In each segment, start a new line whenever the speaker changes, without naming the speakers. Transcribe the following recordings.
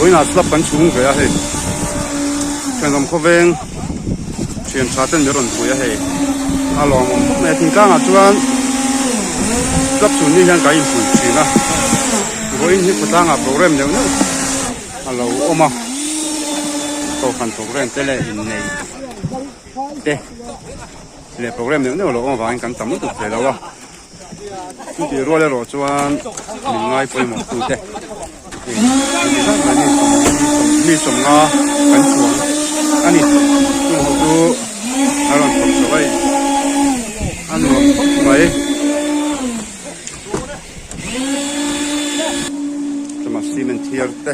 với nào sắp bắn xuống cái này chuyện làm khó veng chuyện trả tiền nhiều lần tuổi hay alo mẹ thì cả ngã chuan sắp xuống đi hàng cái gì cũng chuyện à với những cái ngã program nhiều nữa alo oma tôi cần program thế này này đây là program nhiều nữa là ông cần tầm được thế đâu à thì rồi là chuan mình ngay phải một chút thế mi sống ngà cắn chuột anh đi tôi học du anh làm học sợi anh làm học mấy cho mà xi măng thiệt thế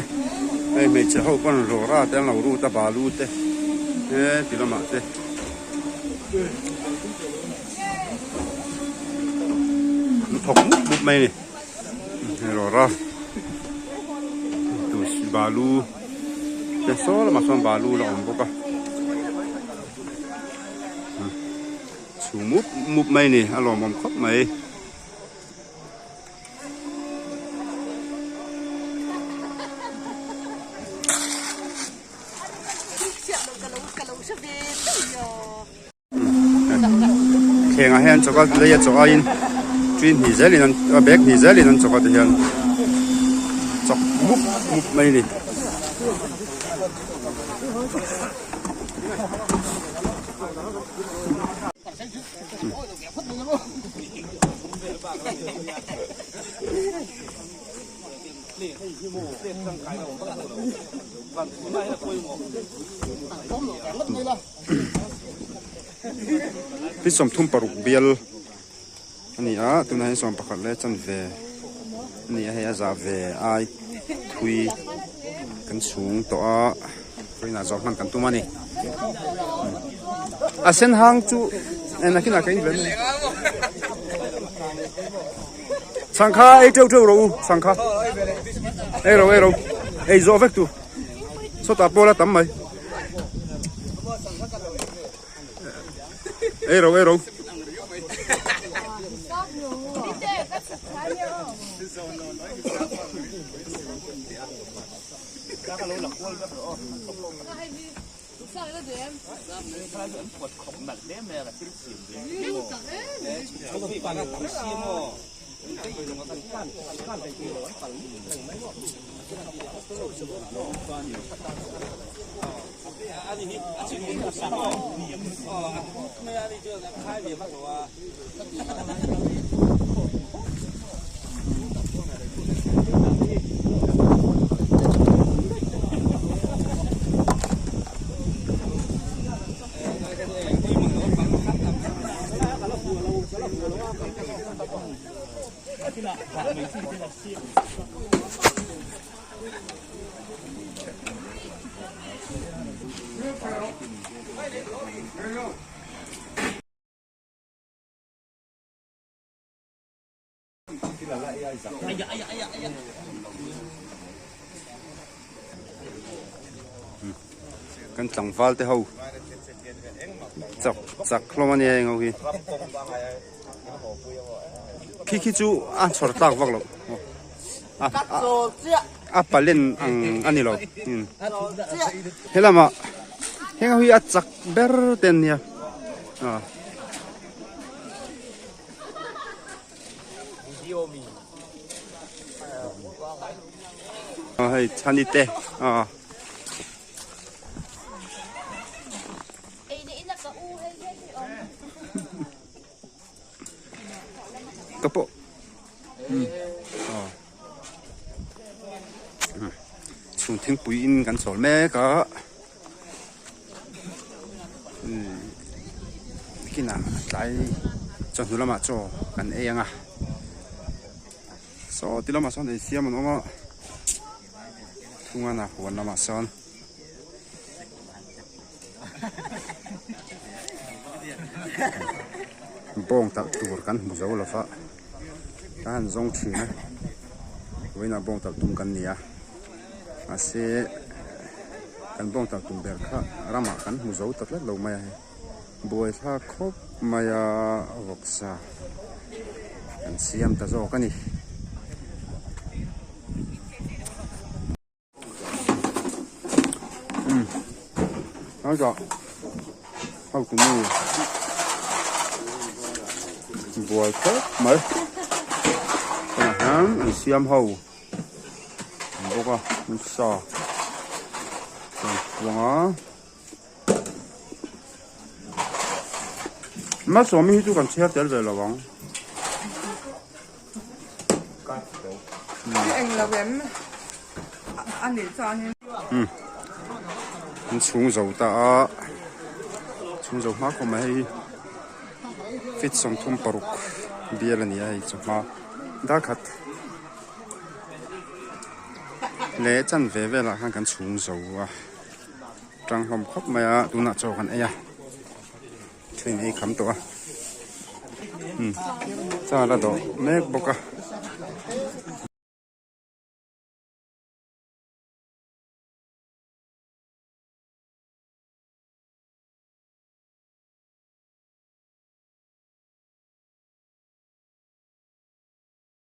đây mấy chiếc hộp con rổ ra tên là rú ta bà lú thế thì là mà thế nó thọc bút mấy này rổ ra balu te sola ma son balu la on boka chu mup mai ni alo mom khop mai khen a hen choka le choka in twin hi zeli nan bek hi zeli nan choka te hian chọc múp mây này cái sòng thun paruk biel anh à tụi này sòng bạc lẽ chân vềนี่ให้อาจารย์เวไอทุยกันสูงตัวคุยน่าจอกมันกันตัวมันนี่อาเส้นหางจูนักกินนักกินเป็นสังฆาไอเจ้ารู้สังฆาเอโรไอโซเฟกตูสตาโปละตั้มไหมเอโรกันจังฟัลเตหูจักลมันยังไงขี้จูอ่ะชอตตักวักหรอกปลาเล่นอันนี้หรอเฮ้ยละมาเฮ้ยเขาอยากจักเบอร์เต็นเนี่ยให้ชันดิเตกระโปงช่วงทิ้งปุ๋ยอินกันสอนแม่ก็กินอ่ะใจจนถึงละมาจ่อกันเองอ่ะสอที่ละมาสอนไอเสียมันว่าทุ่งอ่ะวันละมาสอนป้องตัดตัวกันมุจาวละฟ้าการส่งถึงนะไว้น่าป้องตัดตุ้มกันเนี่ยอาเซ่กันป้องตัดตุ้มเบลค่ะรามากันมุจาวตัดแล้วเราไม่บัวท่าครบไม่วกษากันเสียมตะโจกันนี่ Nói cho hậu tụi mình vừa chết mới hám anh xem hậu bố con mình sò vâng mắt số mình chú còn chết tới rồi là vâng
anh là em ăn để cho anh
xuống dầu ta xuống dầu mắc của mày fit som thum paruk bia là nia hay chụp mà đã khát lẽ chân về về là hàng cần xuống dầu à trang hồng khóc mày à tụi nãy cho con ấy à chuyện ấy khám tổ à sao là đó mẹ bốc à